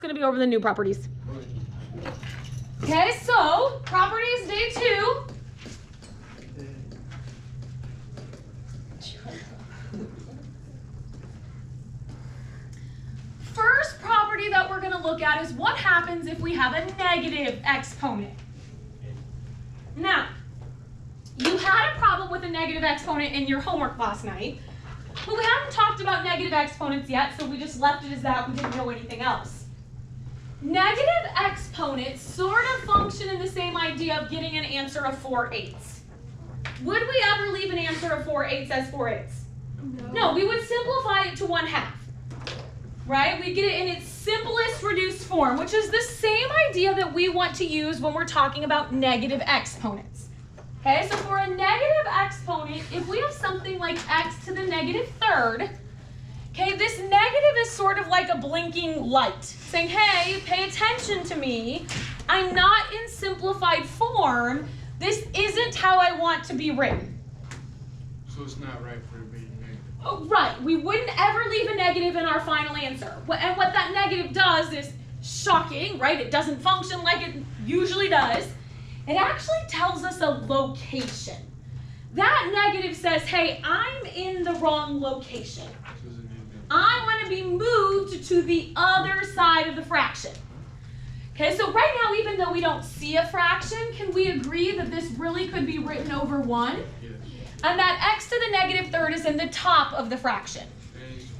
Going to be over the new properties. Okay, so properties day 2. First property that we're going to look at is what happens if we have a negative exponent. Now, you had a problem with a negative exponent in your homework last night, but we haven't talked about negative exponents yet, so we just left it as that. We didn't know anything else. Negative exponents sort of function in the same idea of getting an answer of 4/8. Would we ever leave an answer of 4/8 as 4/8? No, we would simplify it to 1/2. Right? We get it in its simplest reduced form, which is the same idea that we want to use when we're talking about negative exponents. Okay, so for a negative exponent, if we have something like x to the -3rd, okay, this negative is sort of like a blinking light, saying, hey, pay attention to me. I'm not in simplified form. This isn't how I want to be written. So it's not right for it to be negative. Oh, right. We wouldn't ever leave a negative in our final answer. And what that negative does is shocking, right? It doesn't function like it usually does. It actually tells us a location. That negative says, hey, I'm in the wrong location. I want to be moved to the other side of the fraction. Okay, so right now, even though we don't see a fraction, can we agree that this really could be written over 1? Yes. And that x to the -3rd is in the top of the fraction.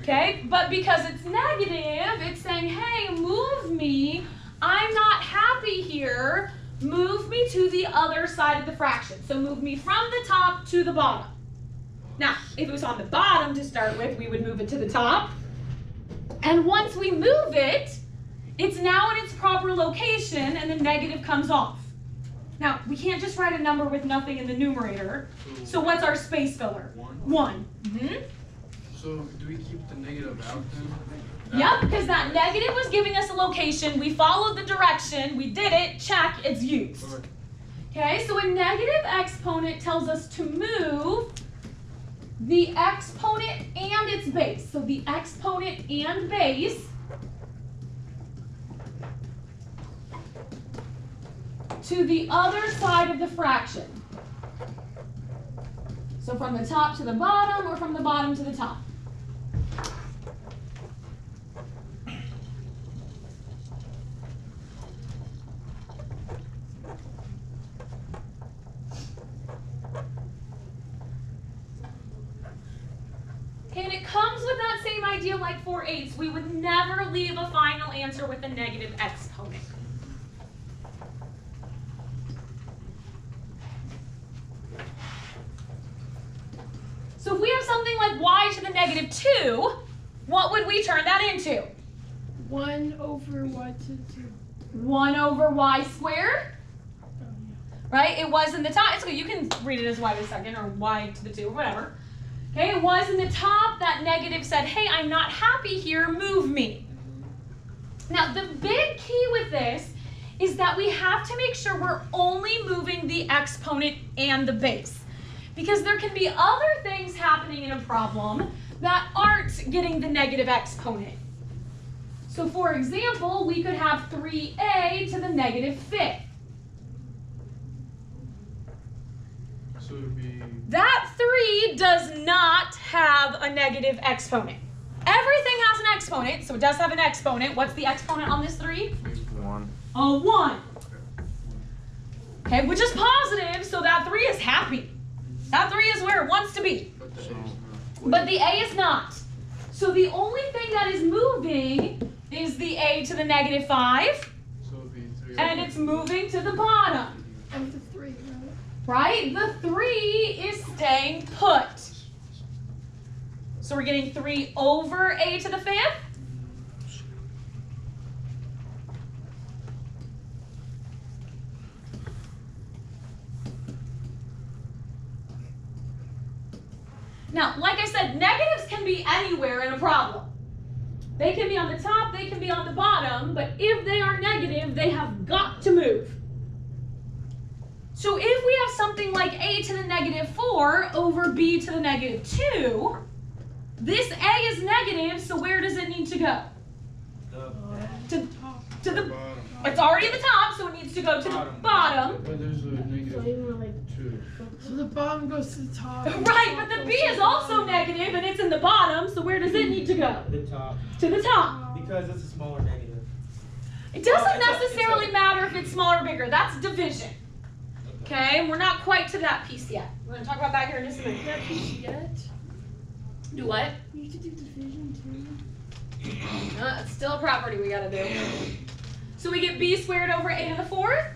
Okay, but because it's negative, it's saying, hey, move me. I'm not happy here. Move me to the other side of the fraction. So move me from the top to the bottom. Now, if it was on the bottom to start with, we would move it to the top. And once we move it, it's now in its proper location and the negative comes off. Now, we can't just write a number with nothing in the numerator. So what's our space filler? 1. So do we keep the negative out then? Yep, because that negative was giving us a location. We followed the direction. We did it. Check. It's used. Okay, so a negative exponent tells us to move the exponent and its base. So the exponent and base to the other side of the fraction. So from the top to the bottom or from the bottom to the top. And it comes with that same idea like 4/8. We would never leave a final answer with a negative exponent. So if we have something like y to the -2, what would we turn that into? 1 over y to 2. 1 over y squared? Oh, yeah. Right? It was in the top. So you can read it as y to the 2nd or y to the 2 or whatever. Okay, it was in the top. That negative said, hey, I'm not happy here. Move me. Now, the big key with this is that we have to make sure we're only moving the exponent and the base. Because there can be other things happening in a problem that aren't getting the negative exponent. So, for example, we could have 3a to the -5th. So it would be... That 3 does not have a negative exponent. Everything has an exponent, so it does have an exponent. What's the exponent on this 3? 1. A 1. Okay, which is positive, so that 3 is happy. That 3 is where it wants to be. But the a is not. So the only thing that is moving is the a to the -5, So it would be 3. and it's moving to the bottom. And the 3, right? Right? The 3 is staying put. So we're getting 3 over a to the 5th. Now, like I said, negatives can be anywhere in a problem. They can be on the top, they can be on the bottom, but if they are negative, they have got to move. So if we have something like a to the -4 over b to the -2, this a is negative, so where does it need to go? To To the, Bottom. it's already at the top, so it needs to go to the bottom. But there's a negative 2. So the bottom goes to the top. Right, but the B is also negative and it's in the bottom, so where does it need to go? The top. To the top. Because it's a smaller negative. It doesn't it's necessarily matter if it's smaller or bigger. That's division. Okay, and we're not quite to that piece yet. We're going to talk about that here in just a minute. That piece yet? Do what? You have to do division too. It's still a property we got to do. So we get B squared over A to the 4th.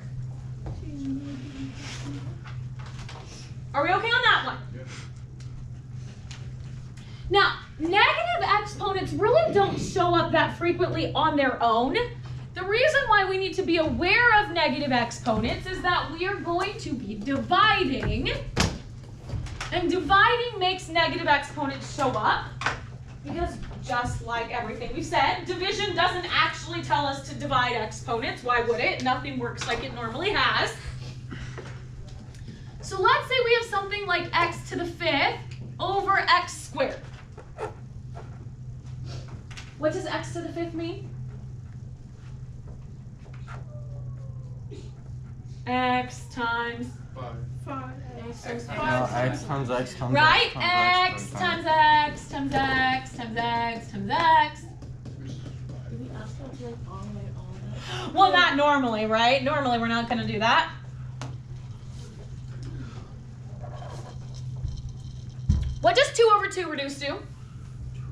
Are we okay on that one? Yeah. Now, negative exponents really don't show up that frequently on their own. The reason why we need to be aware of negative exponents is that we are going to be dividing, and dividing makes negative exponents show up because just like everything we've said, division doesn't actually tell us to divide exponents. Why would it? Nothing works like it normally has. So let's say we have something like x to the 5th over x squared. What does x to the 5th mean? X times, 5. 5. X Times X times right? X X times X times X times X times X. Do we ask them to like all the way all that? Well, not normally, right? Normally we're not going to do that. What does 2 over 2 reduce to?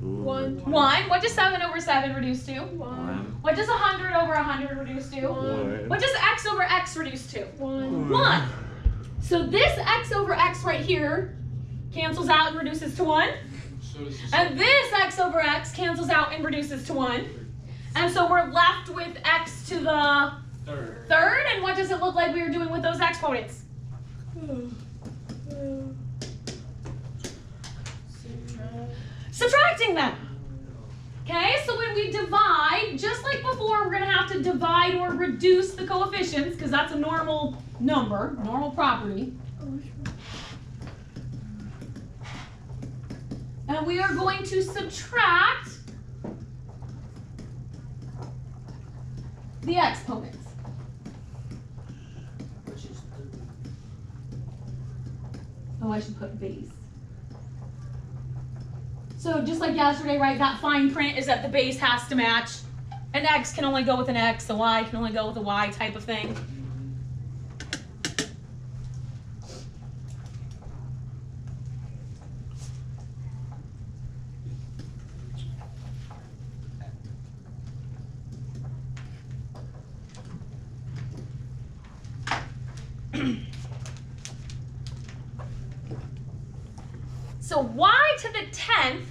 1. 1. What does 7 over 7 reduce to? 1. What does 100 over 100 reduce to? 1. What does x over x reduce to? 1. 1. So this x over x right here cancels out and reduces to 1. So does this. And this x over x cancels out and reduces to 1. And so we're left with x to the Third. third. And what does it look like we were doing with those exponents? Subtracting them. Okay, so when we divide, just like before, we're going to have to divide or reduce the coefficients because that's a normal number, normal property. And we are going to subtract the exponents. Which is 3. Oh, I should put base. So just like yesterday, right, that fine print is that the base has to match. An x can only go with an x, a y can only go with a y type of thing. So y to the 10th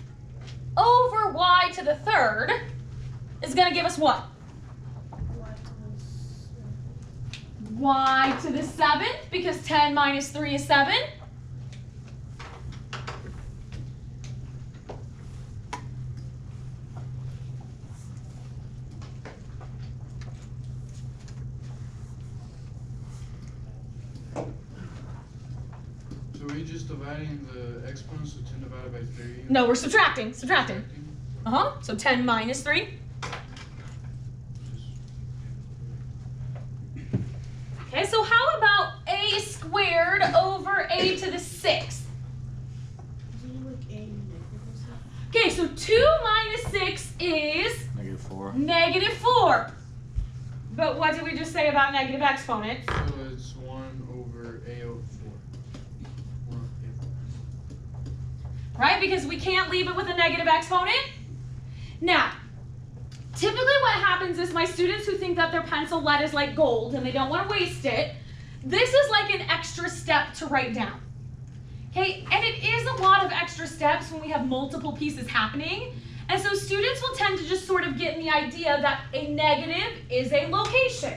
over y to the 3rd is going to give us what? Y to the 7th, because 10 minus 3 is 7. So are we just dividing the exponents, so 10 divided by 3? No, we're subtracting. Uh-huh. So 10 minus 3. Okay, so how about a squared over a to the 6th? Okay, so 2 minus 6 is -4. -4. But what did we just say about negative exponents? So it's 1 over a over 4. 1 over a. Right? Because we can't leave it with a negative exponent. Now, typically what happens is my students who think that their pencil lead is like gold and they don't want to waste it, this is like an extra step to write down. Okay, and it is a lot of extra steps when we have multiple pieces happening. And so students will tend to just sort of get in the idea that a negative is a location.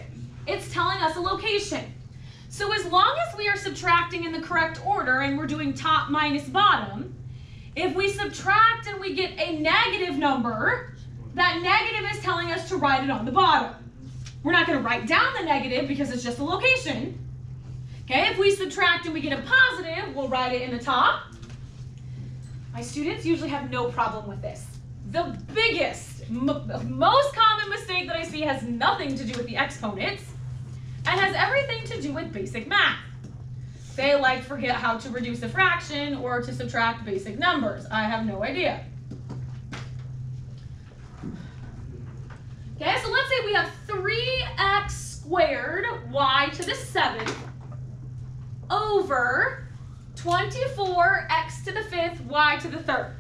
It's telling us a location. So as long as we are subtracting in the correct order and we're doing top minus bottom, if we subtract and we get a negative number, that negative is telling us to write it on the bottom. We're not going to write down the negative because it's just a location. Okay, if we subtract and we get a positive, we'll write it in the top. My students usually have no problem with this. The biggest most common mistake that I see has nothing to do with the exponents and has everything to do with basic math. They like forget how to reduce a fraction or to subtract basic numbers. I have no idea. Okay, so let's say we have 3x squared y to the 7th over 24x to the 5th y to the 3rd.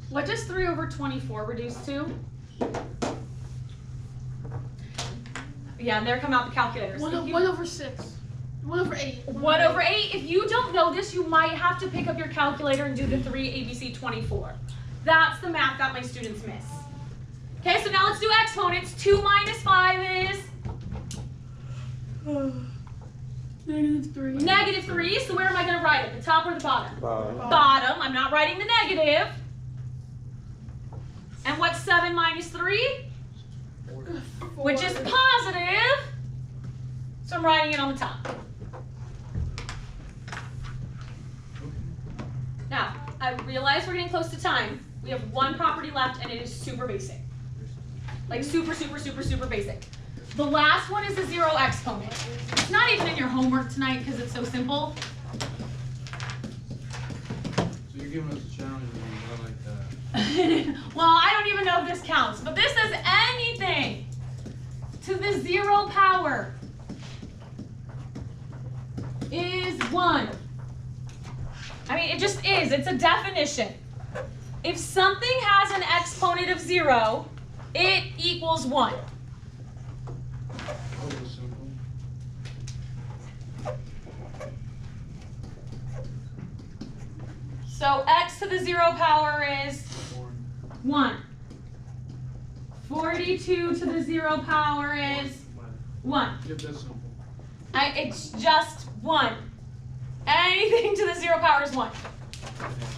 What does 3 over 24 reduce to? Yeah, and there come out the calculators. 1 over 6. 1 over 8. 1 over 8. If you don't know this, you might have to pick up your calculator and do the 3 ABC 24. That's the math that my students miss. Okay, so now let's do exponents. 2 minus 5 is? -3. -3. So where am I going to write it? The top or the bottom? Bottom. Bottom. I'm not writing the negative. And what's 7 minus 3? Which is positive. So I'm writing it on the top. Now, I realize we're getting close to time. We have one property left and it is super basic. Like super, super, super, super basic. The last one is the 0 exponent. It's not even in your homework tonight because it's so simple. So you're giving us a challenge, and I like that. Well, I don't even know if this counts, but this says anything to the 0 power is 1. I mean, it just is. It's a definition. If something has an exponent of 0, it equals 1. That was simple. So x to the 0 power is 1. 42 to the 0 power is 1. Yep, that's simple. It's just 1. Anything to the 0 power is 1. Yeah.